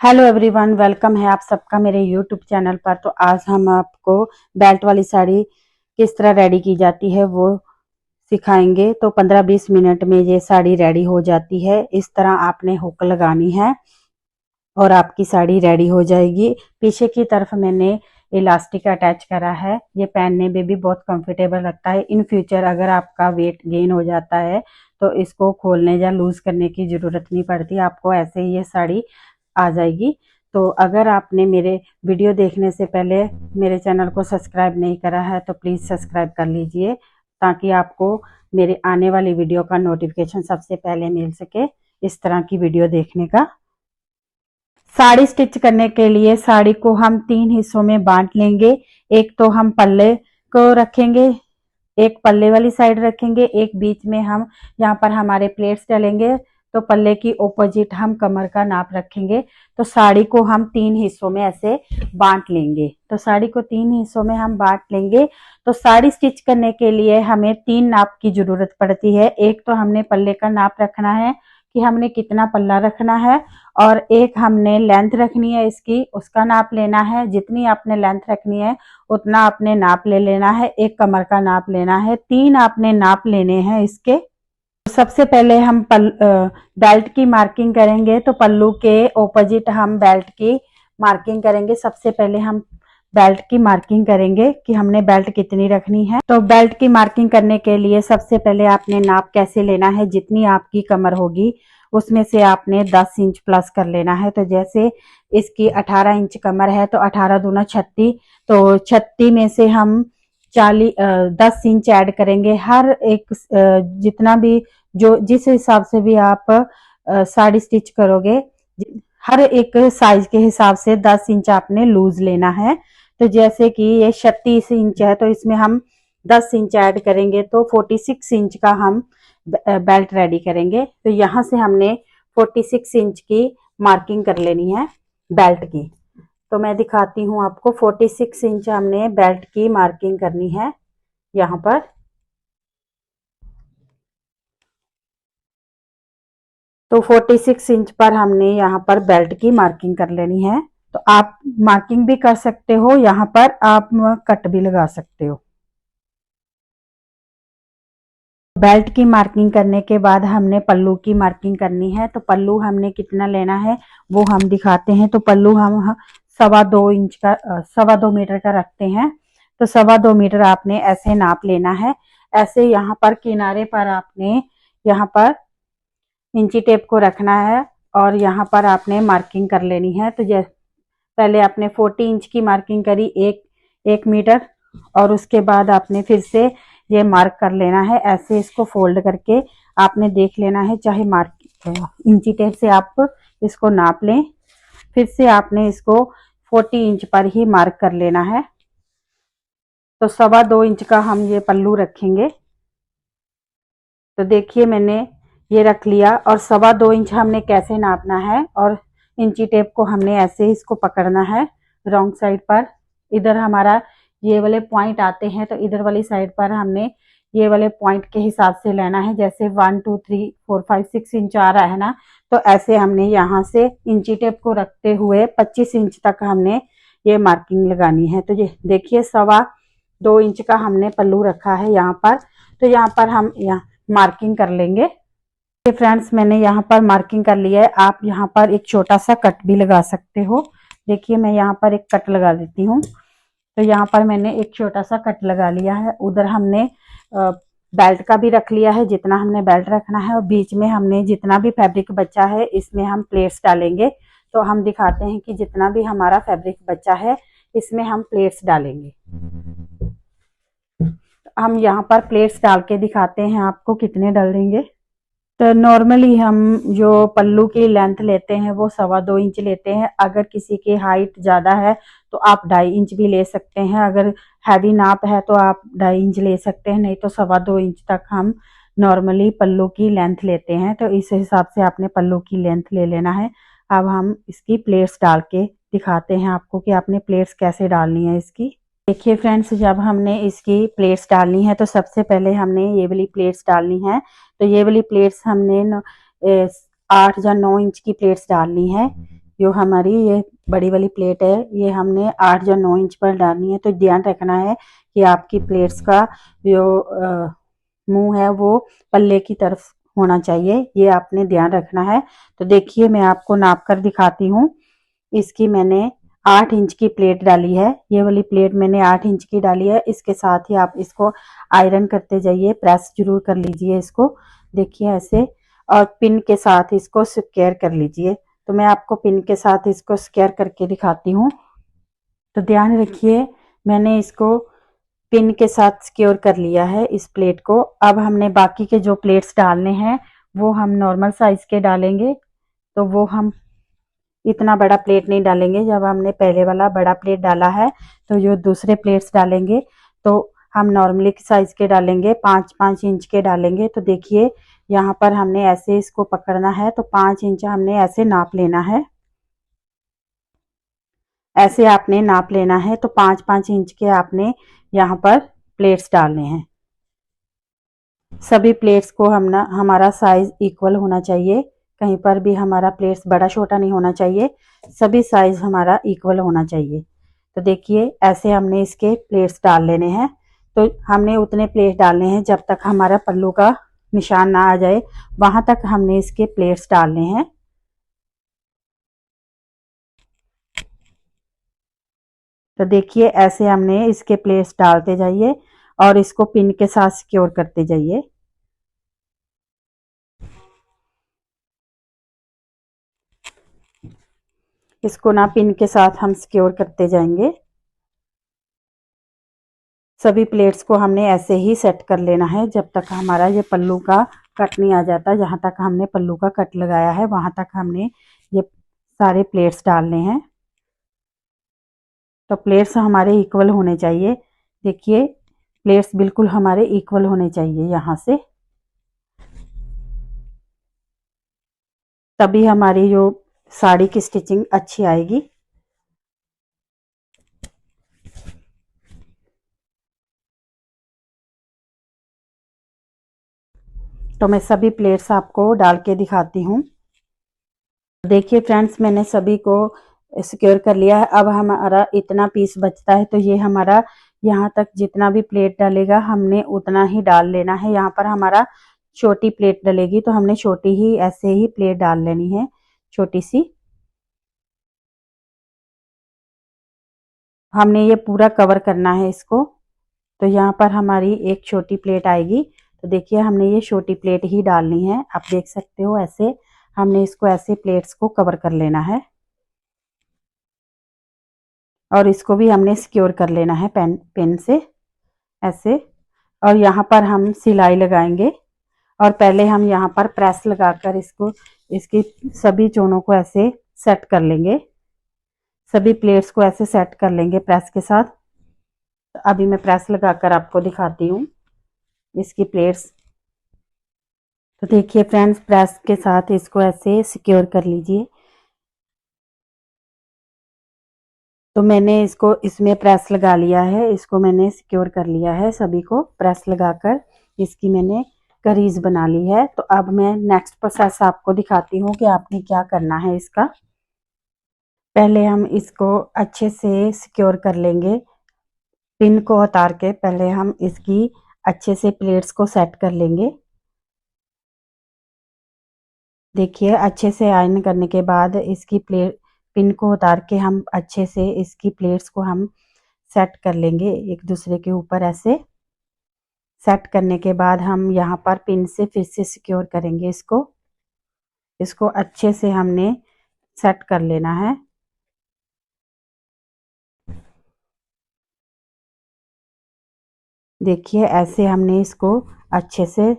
Hello everyone, welcome है आप सबका मेरे यूट्यूब चैनल पर। तो आज हम आपको बेल्ट वाली साड़ी किस तरह रेडी की जाती है वो सिखाएंगे। तो 15-20 मिनट में ये साड़ी रेडी हो जाती है। इस तरह आपने हुक लगानी है और आपकी साड़ी रेडी हो जाएगी। पीछे की तरफ मैंने इलास्टिक अटैच करा है। ये पहनने में भी बहुत कंफर्टेबल लगता है। इन फ्यूचर अगर आपका वेट गेन हो जाता है तो इसको खोलने या लूज करने की ज़रूरत नहीं पड़ती, आपको ऐसे ही ये साड़ी आ जाएगी। तो अगर आपने मेरे वीडियो देखने से पहले मेरे चैनल को सब्सक्राइब नहीं करा है तो प्लीज़ सब्सक्राइब कर लीजिए, ताकि आपको मेरे आने वाली वीडियो का नोटिफिकेशन सबसे पहले मिल सके इस तरह की वीडियो देखने का। साड़ी स्टिच करने के लिए साड़ी को हम 3 हिस्सों में बांट लेंगे। एक तो हम पल्ले को रखेंगे, एक पल्ले वाली साइड रखेंगे, एक बीच में हम यहाँ पर हमारे प्लेट्स डालेंगे। तो पल्ले की ऑपोजिट हम कमर का नाप रखेंगे। तो साड़ी को हम 3 हिस्सों में ऐसे बांट लेंगे। तो साड़ी को 3 हिस्सों में हम बांट लेंगे। तो साड़ी स्टिच करने के लिए हमें 3 नाप की जरूरत पड़ती है। एक तो हमने पल्ले का नाप रखना है कि हमने कितना पल्ला रखना है, और एक हमने लेंथ रखनी है इसकी, उसका नाप लेना है। जितनी आपने लेंथ रखनी है उतना आपने नाप ले लेना है। एक कमर का नाप लेना है। 3 आपने नाप लेने हैं इसके। सबसे पहले हम बेल्ट की मार्किंग करेंगे। तो पल्लू के ऑपोजिट हम बेल्ट की मार्किंग करेंगे। सबसे पहले हम बेल्ट की मार्किंग करेंगे कि हमने बेल्ट कितनी रखनी है। तो बेल्ट की मार्किंग करने के लिए सबसे पहले आपने नाप कैसे लेना है, जितनी आपकी कमर होगी उसमें से आपने 10 इंच प्लस कर लेना है। तो जैसे इसकी 18 इंच कमर है तो 18 दूना 36, तो 36 में से हम 10 इंच ऐड करेंगे। हर एक जितना भी जो जिस हिसाब से भी आप साड़ी स्टिच करोगे, हर एक साइज के हिसाब से 10 इंच आपने लूज लेना है। तो जैसे कि ये 36 इंच है तो इसमें हम 10 इंच ऐड करेंगे तो 46 इंच का हम बेल्ट रेडी करेंगे। तो यहाँ से हमने 46 इंच की मार्किंग कर लेनी है बेल्ट की। तो मैं दिखाती हूँ आपको। 46 इंच हमने बेल्ट की मार्किंग करनी है यहाँ पर। तो 46 इंच पर हमने यहाँ पर बेल्ट की मार्किंग कर लेनी है। तो आप मार्किंग भी कर सकते हो, यहाँ पर आप कट भी लगा सकते हो। बेल्ट की मार्किंग करने के बाद हमने पल्लू की मार्किंग करनी है। तो पल्लू हमने कितना लेना है वो हम दिखाते हैं। तो पल्लू हम 2.25 इंच का 2.25 मीटर का रखते हैं। तो 2.25 मीटर आपने ऐसे नाप लेना है। ऐसे यहाँ पर किनारे पर आपने यहाँ पर इंची टेप को रखना है और यहाँ पर आपने मार्किंग कर लेनी है। तो पहले आपने 40 इंच की मार्किंग करी, एक मीटर, और उसके बाद आपने फिर से ये मार्क कर लेना है। ऐसे इसको फोल्ड करके आपने देख लेना है, चाहे इंची टेप से आप इसको नाप लें। फिर से आपने इसको 40 इंच पर ही मार्क कर लेना है। तो 2.25 इंच का हम ये पल्लू रखेंगे। तो देखिए मैंने ये रख लिया। और 2.25 इंच हमने कैसे नापना है, और इंची टेप को हमने ऐसे इसको पकड़ना है रॉन्ग साइड पर। इधर हमारा ये वाले पॉइंट आते हैं तो इधर वाली साइड पर हमने ये वाले पॉइंट के हिसाब से लेना है। जैसे 1 2 3 4 5 6 इंच आ रहा है ना, तो ऐसे हमने यहाँ से इंची टेप को रखते हुए 25 इंच तक हमने ये मार्किंग लगानी है। तो ये देखिए 2.25 इंच का हमने पल्लू रखा है यहाँ पर। तो यहाँ पर हम यहाँ मार्किंग कर लेंगे। फ्रेंड्स मैंने यहाँ पर मार्किंग कर लिया है। आप यहाँ पर एक छोटा सा कट भी लगा सकते हो। देखिए मैं यहाँ पर एक कट लगा देती हूँ। तो यहाँ पर मैंने एक छोटा सा कट लगा लिया है। उधर हमने बेल्ट का भी रख लिया है, जितना हमने बेल्ट रखना है, और बीच में हमने जितना भी फैब्रिक बचा है इसमें हम प्लेट्स डालेंगे। तो हम दिखाते हैं कि जितना भी हमारा फैब्रिक बचा है इसमें हम प्लेट्स डालेंगे। हम यहाँ पर प्लेट्स डाल के दिखाते हैं आपको कितने डालेंगे। तो नॉर्मली हम जो पल्लू की लेंथ लेते हैं वो 2.25 इंच लेते हैं। अगर किसी की हाइट ज़्यादा है तो आप 2.5 इंच भी ले सकते हैं। अगर हैवी नाप है तो आप 2.5 इंच ले सकते हैं, नहीं तो 2.25 इंच तक हम नॉर्मली पल्लू की लेंथ लेते हैं। तो इस हिसाब से आपने पल्लू की लेंथ ले लेना है। अब हम इसकी प्लेट्स डाल के दिखाते हैं आपको कि आपने प्लेट्स कैसे डालनी है इसकी। देखिए फ्रेंड्स, जब हमने इसकी प्लेट्स डालनी है तो सबसे पहले हमने ये वाली प्लेट्स डालनी है। तो ये वाली प्लेट्स हमने 8 या 9 इंच की प्लेट्स डालनी है। जो हमारी ये बड़ी वाली प्लेट है ये हमने 8 या 9 इंच पर डालनी है। तो ध्यान रखना है कि आपकी प्लेट्स का जो मुंह है वो पल्ले की तरफ होना चाहिए, ये आपने ध्यान रखना है। तो देखिए मैं आपको नाप कर दिखाती हूँ। इसकी मैंने 8 इंच की प्लेट डाली है, ये वाली प्लेट मैंने 8 इंच की डाली है। इसके साथ ही आप इसको आयरन करते जाइए, प्रेस जरूर कर लीजिए इसको, देखिए ऐसे, और पिन के साथ इसको स्क्वायर कर लीजिए। तो मैं आपको पिन के साथ इसको स्क्वायर करके दिखाती हूँ। तो ध्यान रखिए मैंने इसको पिन के साथ सिक्योर कर लिया है इस प्लेट को। अब हमने बाकी के जो प्लेट्स डालने हैं वो हम नॉर्मल साइज के डालेंगे। तो वो हम इतना बड़ा प्लेट नहीं डालेंगे, जब हमने पहले वाला बड़ा प्लेट डाला है तो जो दूसरे प्लेट्स डालेंगे तो हम नॉर्मली साइज के डालेंगे, 5-5 इंच के डालेंगे। तो देखिए यहाँ पर हमने ऐसे इसको पकड़ना है, तो 5 इंच हमने ऐसे नाप लेना है, ऐसे आपने नाप लेना है। तो 5-5 इंच के आपने यहाँ पर प्लेट्स डालने हैं। सभी प्लेट्स को हम ना हमारा साइज इक्वल होना चाहिए, कहीं पर भी हमारा प्लेट्स बड़ा छोटा नहीं होना चाहिए, सभी साइज हमारा इक्वल होना चाहिए। तो देखिए ऐसे हमने इसके प्लेट्स डाल लेने हैं। तो हमने उतने प्लेट डालने हैं जब तक हमारा पल्लू का निशान ना आ जाए, वहां तक हमने इसके प्लेट्स डालने हैं। तो देखिए ऐसे हमने इसके प्लेट्स डालते जाइए और इसको पिन के साथ सिक्योर करते जाइए। इसको ना पिन के साथ हम सिक्योर करते जाएंगे। सभी प्लेट्स को हमने ऐसे ही सेट कर लेना है जब तक हमारा ये पल्लू का कट नहीं आ जाता। जहां तक हमने पल्लू का कट लगाया है वहां तक हमने ये सारे प्लेट्स डालने हैं। तो प्लेट्स हमारे इक्वल होने चाहिए, देखिए प्लेट्स बिल्कुल हमारे इक्वल होने चाहिए यहाँ से, तभी हमारी जो साड़ी की स्टिचिंग अच्छी आएगी। तो मैं सभी प्लेट्स आपको डाल के दिखाती हूँ। देखिए फ्रेंड्स मैंने सभी को सिक्योर कर लिया है। अब हमारा इतना पीस बचता है, तो ये हमारा यहाँ तक जितना भी प्लेट डालेगा हमने उतना ही डाल लेना है। यहाँ पर हमारा छोटी प्लेट डलेगी तो हमने छोटी ही ऐसे ही प्लेट डाल लेनी है, छोटी सी। हमने ये पूरा कवर करना है इसको। तो यहाँ पर हमारी एक छोटी प्लेट आएगी। तो देखिए हमने ये छोटी प्लेट ही डालनी है, आप देख सकते हो ऐसे हमने इसको ऐसे प्लेट्स को कवर कर लेना है और इसको भी हमने सिक्योर कर लेना है पेन से ऐसे। और यहाँ पर हम सिलाई लगाएंगे और पहले हम यहाँ पर प्रेस लगाकर इसको इसकी सभी चोनों को ऐसे सेट कर लेंगे, सभी प्लेट्स को ऐसे सेट कर लेंगे प्रेस के साथ। तो अभी मैं प्रेस लगाकर आपको दिखाती हूँ इसकी प्लेट्स। तो देखिए फ्रेंड्स प्रेस के साथ इसको ऐसे सिक्योर कर लीजिए। तो मैंने इसको इसमें प्रेस लगा लिया है, इसको मैंने सिक्योर कर लिया है, सभी को प्रेस लगाकर इसकी मैंने करीज बना ली है। तो अब मैं नेक्स्ट प्रोसेस आपको दिखाती हूँ कि आपने क्या करना है इसका। पहले हम इसको अच्छे से सिक्योर कर लेंगे, पिन को उतार के पहले हम इसकी अच्छे से प्लेट्स को सेट कर लेंगे। देखिए अच्छे से आयरन करने के बाद इसकी प्लेट पिन को उतार के हम अच्छे से इसकी प्लेट्स को हम सेट कर लेंगे एक दूसरे के ऊपर। ऐसे सेट करने के बाद हम यहाँ पर पिन से फिर से सिक्योर करेंगे इसको। इसको अच्छे से हमने सेट कर लेना है। देखिए ऐसे हमने इसको अच्छे से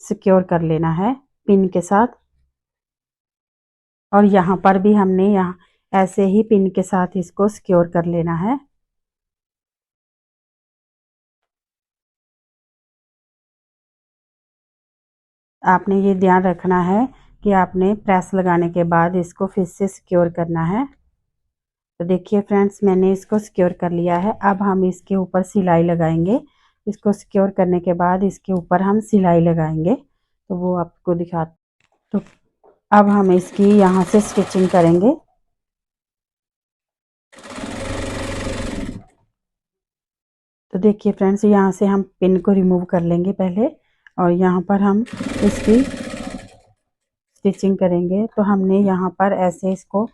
सिक्योर कर लेना है पिन के साथ। और यहाँ पर भी हमने यहाँ ऐसे ही पिन के साथ इसको सिक्योर कर लेना है। आपने ये ध्यान रखना है कि आपने प्रेस लगाने के बाद इसको फिर से सिक्योर करना है। तो देखिए फ्रेंड्स मैंने इसको सिक्योर कर लिया है। अब हम इसके ऊपर सिलाई लगाएंगे। इसको सिक्योर करने के बाद इसके ऊपर हम सिलाई लगाएंगे, तो वो आपको दिखा। तो अब हम इसकी यहाँ से स्टिचिंग करेंगे। देखिए फ्रेंड्स, यहाँ से हम पिन को रिमूव कर लेंगे पहले, और यहाँ पर हम इसकी स्टिचिंग करेंगे। तो हमने यहाँ पर ऐसे इसको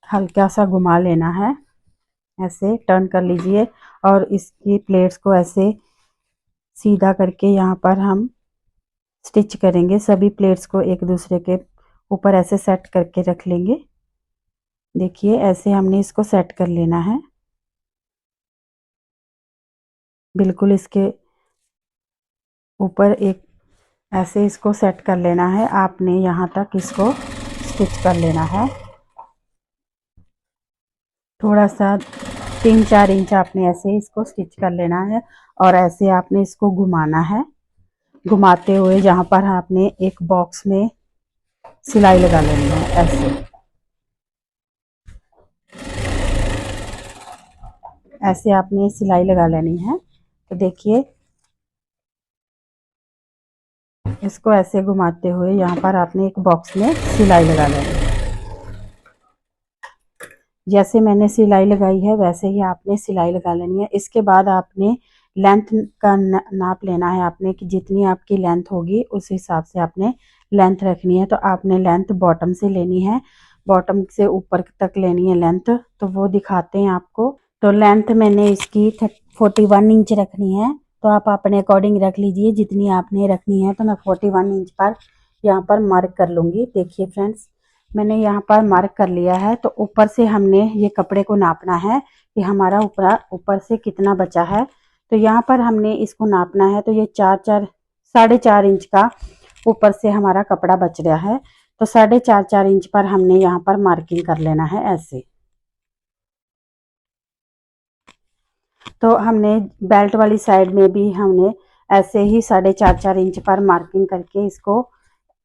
हल्का सा घुमा लेना है, ऐसे टर्न कर लीजिए, और इसकी प्लेट्स को ऐसे सीधा करके यहाँ पर हम स्टिच करेंगे। सभी प्लेट्स को एक दूसरे के ऊपर ऐसे सेट करके रख लेंगे। देखिए ऐसे हमने इसको सेट कर लेना है, बिल्कुल इसके ऊपर एक ऐसे इसको सेट कर लेना है। आपने यहाँ तक इसको स्टिच कर लेना है। थोड़ा सा 3-4 इंच आपने ऐसे इसको स्टिच कर लेना है, और ऐसे आपने इसको घुमाना है, घुमाते हुए जहाँ पर आपने एक बॉक्स में सिलाई लगा लेनी है। ऐसे आपने सिलाई लगा लेनी है। तो देखिए इसको ऐसे घुमाते हुए यहाँ पर आपने एक बॉक्स में सिलाई लगा लेनी है। जैसे मैंने सिलाई लगाई है वैसे ही आपने सिलाई लगा लेनी है। इसके बाद आपने लेंथ का नाप लेना है आपने, कि जितनी आपकी लेंथ होगी उस हिसाब से आपने लेंथ रखनी है। तो आपने लेंथ बॉटम से लेनी है, बॉटम से ऊपर तक लेनी है लेंथ। तो वो दिखाते हैं आपको। तो लेंथ मैंने इसकी 41 इंच रखनी है। तो आप अपने अकॉर्डिंग रख लीजिए जितनी आपने रखनी है। तो मैं 41 इंच पर यहाँ पर मार्क कर लूँगी। देखिए फ्रेंड्स, मैंने यहाँ पर मार्क कर लिया है। तो ऊपर से हमने ये कपड़े को नापना है कि हमारा ऊपर से कितना बचा है। तो यहाँ पर हमने इसको नापना है। तो ये 4.5 इंच का ऊपर से हमारा कपड़ा बच रहा है। तो 4.5 इंच पर हमने यहाँ पर मार्किंग कर लेना है ऐसे। तो हमने बेल्ट वाली साइड में भी हमने ऐसे ही 4.5 इंच पर मार्किंग करके इसको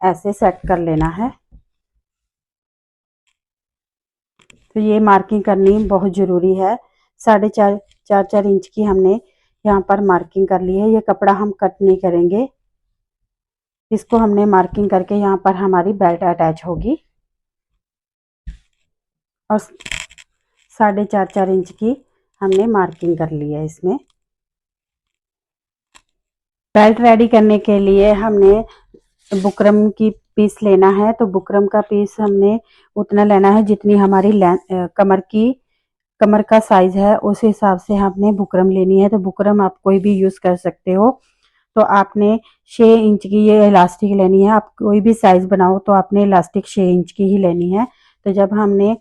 ऐसे सेट कर लेना है। तो ये मार्किंग करनी बहुत ज़रूरी है। 4.5 इंच की हमने यहाँ पर मार्किंग कर ली है। ये कपड़ा हम कट नहीं करेंगे, इसको हमने मार्किंग करके यहाँ पर हमारी बेल्ट अटैच होगी। और 4.5 इंच की हमने मार्किंग कर ली है इसमें। बेल्ट रेडी करने के लिए हमने बुकरम की पीस लेना है। तो बुकरम का पीस हमने उतना लेना है जितनी हमारी कमर का साइज है, उस हिसाब से आपने बुकरम लेनी है। तो बुकरम आप कोई भी यूज़ कर सकते हो। तो आपने 6 इंच की ये इलास्टिक लेनी है। आप कोई भी साइज बनाओ तो आपने इलास्टिक 6 इंच की ही लेनी है। तो जब हमने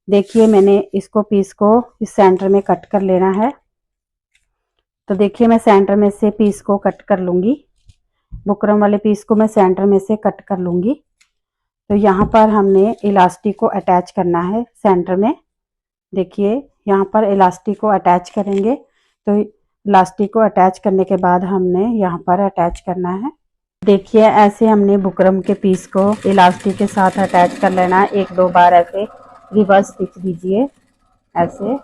देखिए मैंने इसको पीस को इस सेंटर में कट कर लेना है। तो देखिए मैं सेंटर में से पीस को कट कर लूँगी, बुकरम वाले पीस को मैं सेंटर में से कट कर लूँगी। तो यहाँ पर हमने इलास्टिक को अटैच करना है सेंटर में। देखिए यहाँ पर इलास्टिक को अटैच करेंगे। तो इलास्टिक को अटैच करने के बाद हमने यहाँ पर अटैच करना है। देखिए ऐसे हमने बुकरम के पीस को इलास्टिक के साथ अटैच कर लेना है। 1-2 बार ऐसे रिवर्स स्टिच दीजिए ऐसे।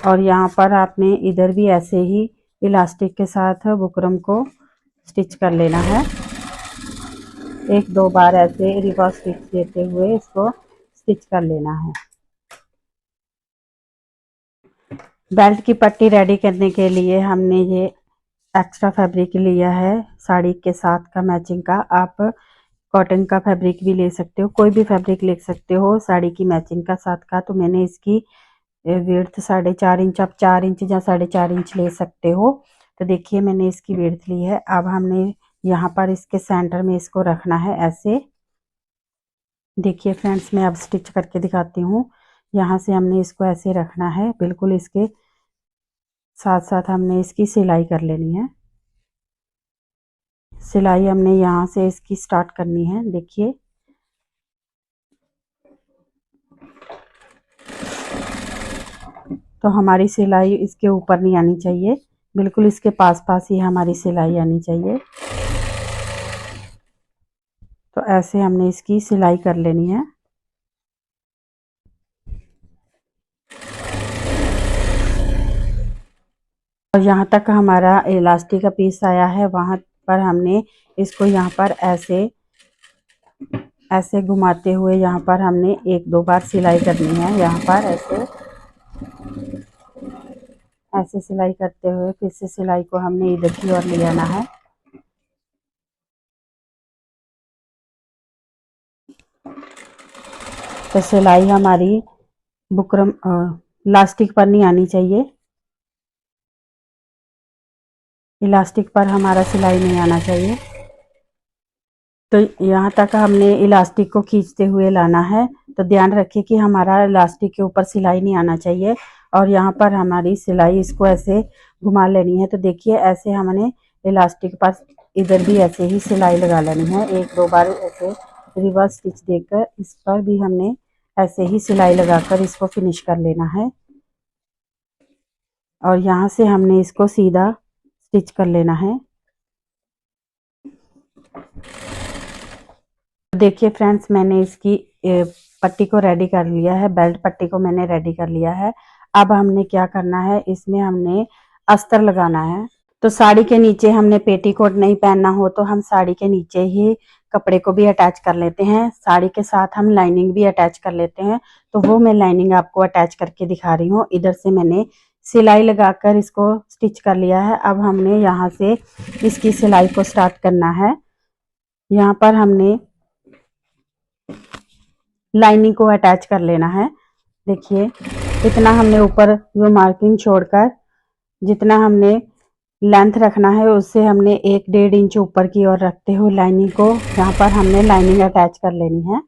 और यहाँ पर आपने इधर भी ऐसे ही इलास्टिक के साथ बुकरम को स्टिच कर लेना है। 1-2 बार ऐसे रिवर्स स्टिच देते हुए इसको स्टिच कर लेना है। बेल्ट की पट्टी रेडी करने के लिए हमने ये एक्स्ट्रा फैब्रिक लिया है साड़ी के साथ का मैचिंग का। आप कॉटन का फैब्रिक भी ले सकते हो, कोई भी फैब्रिक ले सकते हो साड़ी की मैचिंग का साथ का। तो मैंने इसकी विड्थ 4.5 इंच, आप 4 इंच या 4.5 इंच ले सकते हो। तो देखिए मैंने इसकी विड्थ ली है। अब हमने यहाँ पर इसके सेंटर में इसको रखना है ऐसे। देखिए फ्रेंड्स, मैं अब स्टिच करके दिखाती हूँ। यहाँ से हमने इसको ऐसे रखना है, बिल्कुल इसके साथ साथ हमने इसकी सिलाई कर लेनी है। सिलाई हमने यहाँ से इसकी स्टार्ट करनी है। देखिए तो हमारी सिलाई इसके ऊपर नहीं आनी चाहिए, बिल्कुल इसके पास पास ही हमारी सिलाई आनी चाहिए। तो ऐसे हमने इसकी सिलाई कर लेनी है। और यहाँ तक हमारा इलास्टिक का पीस आया है, वहाँ पर हमने इसको यहाँ पर ऐसे ऐसे घुमाते हुए यहाँ पर हमने 1-2 बार सिलाई करनी है। यहाँ पर ऐसे ऐसे सिलाई करते हुए फिर से सिलाई को हमने इधर की ओर ले आना है। तो सिलाई हमारी बुकरम इलास्टिक पर नहीं आनी चाहिए, इलास्टिक पर हमारा सिलाई नहीं आना चाहिए। तो यहाँ तक हमने इलास्टिक को खींचते हुए लाना है। तो ध्यान रखिए कि हमारा इलास्टिक के ऊपर सिलाई नहीं आना चाहिए और यहाँ पर हमारी सिलाई इसको ऐसे घुमा लेनी है। तो देखिए ऐसे हमने इलास्टिक पर इधर भी ऐसे ही सिलाई लगा लेनी है। एक दो बार ऐसे रिवर्स स्टिच देकर इस पर भी हमने ऐसे ही सिलाई लगाकर इसको फिनिश कर लेना है और यहाँ से हमने इसको सीधा स्टिच कर लेना है। देखिए फ्रेंड्स, मैंने इसकी पट्टी को रेडी कर लिया है, बेल्ट पट्टी को मैंने रेडी कर लिया है। अब हमने क्या करना है, इसमें हमने अस्तर लगाना है। तो साड़ी के नीचे हमने पेटीकोट नहीं पहनना हो तो हम साड़ी के नीचे ही कपड़े को भी अटैच कर लेते हैं। साड़ी के साथ हम लाइनिंग भी अटैच कर लेते हैं। तो वो मैं लाइनिंग आपको अटैच करके दिखा रही हूँ। इधर से मैंने सिलाई लगाकर इसको स्टिच कर लिया है। अब हमने यहाँ से इसकी सिलाई को स्टार्ट करना है। यहाँ पर हमने लाइनिंग को अटैच कर लेना है। देखिए इतना हमने ऊपर जो मार्किंग छोड़कर जितना हमने लेंथ रखना है उससे हमने 1-1.5 इंच ऊपर की ओर रखते हुए लाइनिंग को यहाँ पर हमने लाइनिंग अटैच कर लेनी है।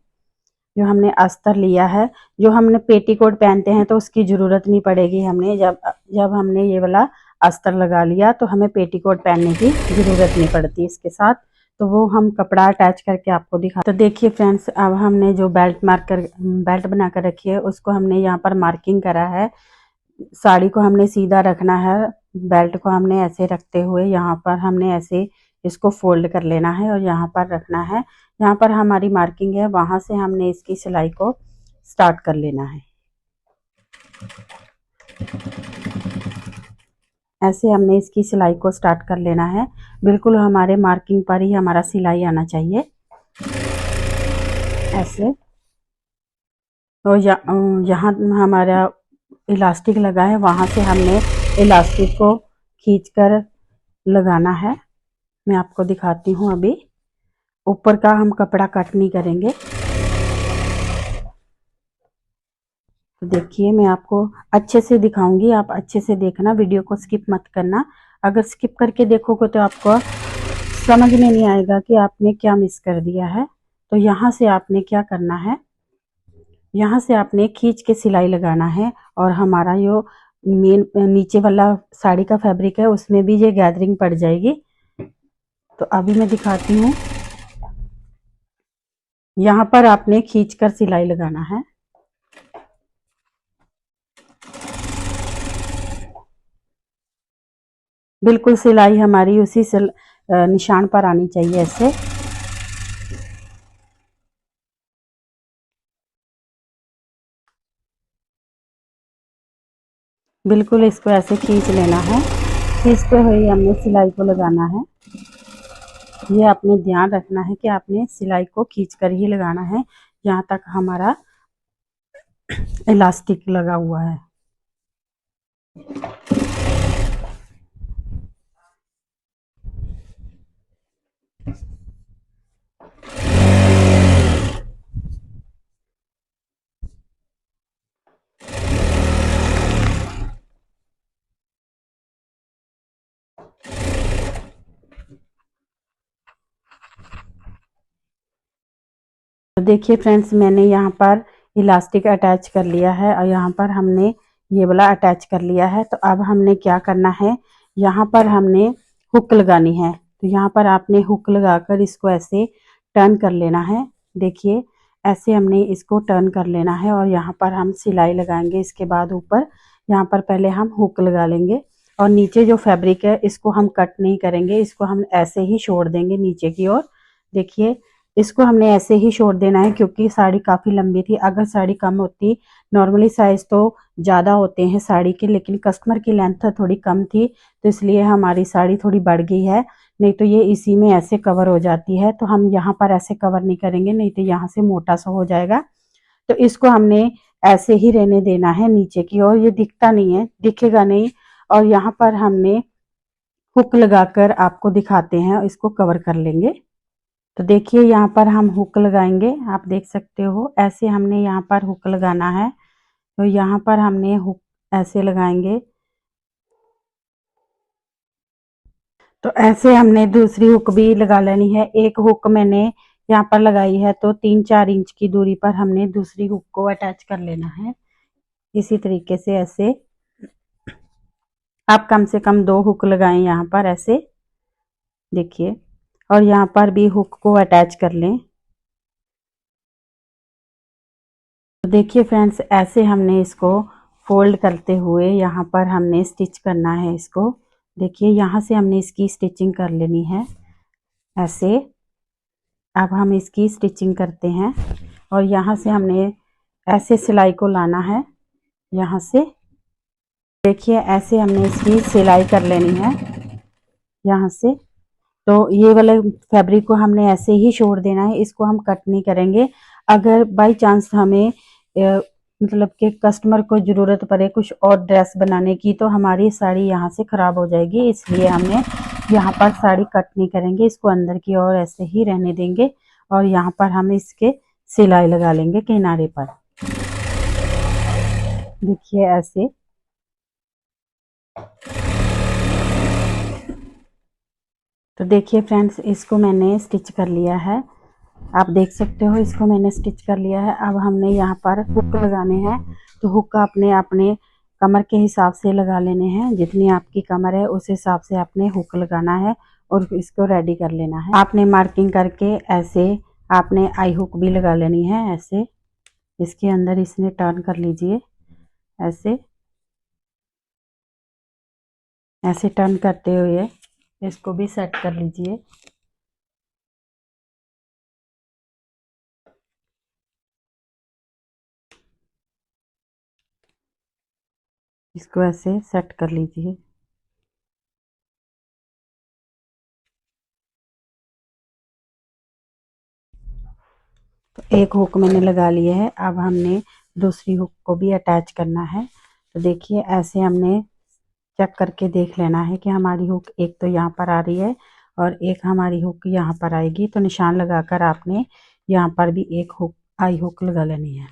जो हमने अस्तर लिया है, जो हमने पेटीकोट पहनते हैं तो उसकी ज़रूरत नहीं पड़ेगी। हमने जब हमने ये वाला अस्तर लगा लिया तो हमें पेटीकोट पहनने की ज़रूरत नहीं पड़ती इसके साथ। तो वो हम कपड़ा अटैच करके आपको दिखा। तो देखिए फ्रेंड्स, अब हमने जो बेल्ट बना कर रखी है उसको हमने यहाँ पर मार्किंग करा है। साड़ी को हमने सीधा रखना है, बेल्ट को हमने ऐसे रखते हुए यहाँ पर हमने ऐसे इसको फोल्ड कर लेना है और यहाँ पर रखना है। यहाँ पर हमारी मार्किंग है, वहाँ से हमने इसकी सिलाई को स्टार्ट कर लेना है। ऐसे हमने इसकी सिलाई को स्टार्ट कर लेना है। बिल्कुल हमारे मार्किंग पर ही हमारा सिलाई आना चाहिए ऐसे। तो यहाँ हमारा इलास्टिक लगा है, वहाँ से हमने इलास्टिक को खींचकर लगाना है। मैं आपको दिखाती हूँ। अभी ऊपर का हम कपड़ा कट नहीं करेंगे। तो देखिए मैं आपको अच्छे से दिखाऊंगी, आप अच्छे से देखना, वीडियो को स्किप मत करना। अगर स्किप करके देखोगे तो आपको समझ में नहीं आएगा कि आपने क्या मिस कर दिया है। तो यहाँ से आपने क्या करना है, यहाँ से आपने खींच के सिलाई लगाना है और हमारा जो मेन नीचे वाला साड़ी का फैब्रिक है उसमें भी ये गैदरिंग पड़ जाएगी। तो अभी मैं दिखाती हूँ। यहाँ पर आपने खींचकर सिलाई लगाना है। बिल्कुल सिलाई हमारी उसी निशान पर आनी चाहिए ऐसे। बिल्कुल इसको ऐसे खींच लेना है। खींचते हुए हमने सिलाई को लगाना है। ये आपने ध्यान रखना है कि आपने सिलाई को खींचकर ही लगाना है यहाँ तक हमारा इलास्टिक लगा हुआ है। तो देखिए फ्रेंड्स, मैंने यहाँ पर इलास्टिक अटैच कर लिया है और यहाँ पर हमने ये वाला अटैच कर लिया है। तो अब हमने क्या करना है, यहाँ पर हमने हुक लगानी है। तो यहाँ पर आपने हुक लगाकर इसको ऐसे टर्न कर लेना है। देखिए ऐसे हमने इसको टर्न कर लेना है और यहाँ पर हम सिलाई लगाएंगे। इसके बाद ऊपर यहाँ पर पहले हम हुक लगा लेंगे और नीचे जो फैब्रिक है इसको हम कट नहीं करेंगे, इसको हम ऐसे ही छोड़ देंगे नीचे की ओर। देखिए इसको हमने ऐसे ही छोड़ देना है क्योंकि साड़ी काफ़ी लंबी थी। अगर साड़ी कम होती, नॉर्मली साइज़ तो ज़्यादा होते हैं साड़ी के, लेकिन कस्टमर की लेंथ थोड़ी कम थी तो इसलिए हमारी साड़ी थोड़ी बढ़ गई है। नहीं तो ये इसी में ऐसे कवर हो जाती है। तो हम यहाँ पर ऐसे कवर नहीं करेंगे, नहीं तो यहाँ से मोटा सा हो जाएगा। तो इसको हमने ऐसे ही रहने देना है नीचे की ओर। ये दिखता नहीं है, दिखेगा नहीं, और यहाँ पर हमने हुक लगाकर आपको दिखाते हैं, इसको कवर कर लेंगे। तो देखिए यहाँ पर हम हुक लगाएंगे, आप देख सकते हो ऐसे हमने यहाँ पर हुक लगाना है। तो यहाँ पर हमने हुक ऐसे लगाएंगे, तो ऐसे हमने दूसरी हुक भी लगा लेनी है। एक हुक मैंने यहाँ पर लगाई है, तो 3-4 इंच की दूरी पर हमने दूसरी हुक को अटैच कर लेना है। इसी तरीके से ऐसे आप कम से कम 2 हुक लगाएं यहाँ पर ऐसे, देखिए, और यहाँ पर भी हुक को अटैच कर लें। तो देखिए फ्रेंड्स, ऐसे हमने इसको फोल्ड करते हुए यहाँ पर हमने स्टिच करना है इसको। देखिए यहाँ से हमने इसकी स्टिचिंग कर लेनी है ऐसे। अब हम इसकी स्टिचिंग करते हैं और यहाँ से हमने ऐसे सिलाई को लाना है यहाँ से। देखिए ऐसे हमने इसकी सिलाई कर लेनी है यहाँ से। तो ये वाले फैब्रिक को हमने ऐसे ही छोड़ देना है, इसको हम कट नहीं करेंगे। अगर बाय चांस हमें मतलब कि कस्टमर को ज़रूरत पड़े कुछ और ड्रेस बनाने की, तो हमारी साड़ी यहाँ से ख़राब हो जाएगी, इसलिए हमने यहाँ पर साड़ी कट नहीं करेंगे, इसको अंदर की ओर ऐसे ही रहने देंगे। और यहाँ पर हम इसके सिलाई लगा लेंगे किनारे पर, देखिए ऐसे। तो देखिए फ्रेंड्स, इसको मैंने स्टिच कर लिया है, आप देख सकते हो इसको मैंने स्टिच कर लिया है। अब हमने यहाँ पर हुक लगाने हैं, तो हुक अपने अपने कमर के हिसाब से लगा लेने हैं, जितनी आपकी कमर है उस हिसाब से आपने हुक लगाना है और इसको रेडी कर लेना है। आपने मार्किंग करके ऐसे आपने आई हुक भी लगा लेनी है ऐसे, इसके अंदर इसने टर्न कर लीजिए ऐसे, ऐसे टर्न करते हुए इसको भी सेट कर लीजिए। इसको ऐसे सेट कर लीजिए। तो एक हुक मैंने लगा लिया है, अब हमने दूसरी हुक को भी अटैच करना है। तो देखिए ऐसे हमने चेक करके देख लेना है कि हमारी हुक एक तो यहाँ पर आ रही है और एक हमारी हुक यहाँ पर आएगी। तो निशान लगाकर आपने यहाँ पर भी एक हुक आई हुक लगा लेनी है।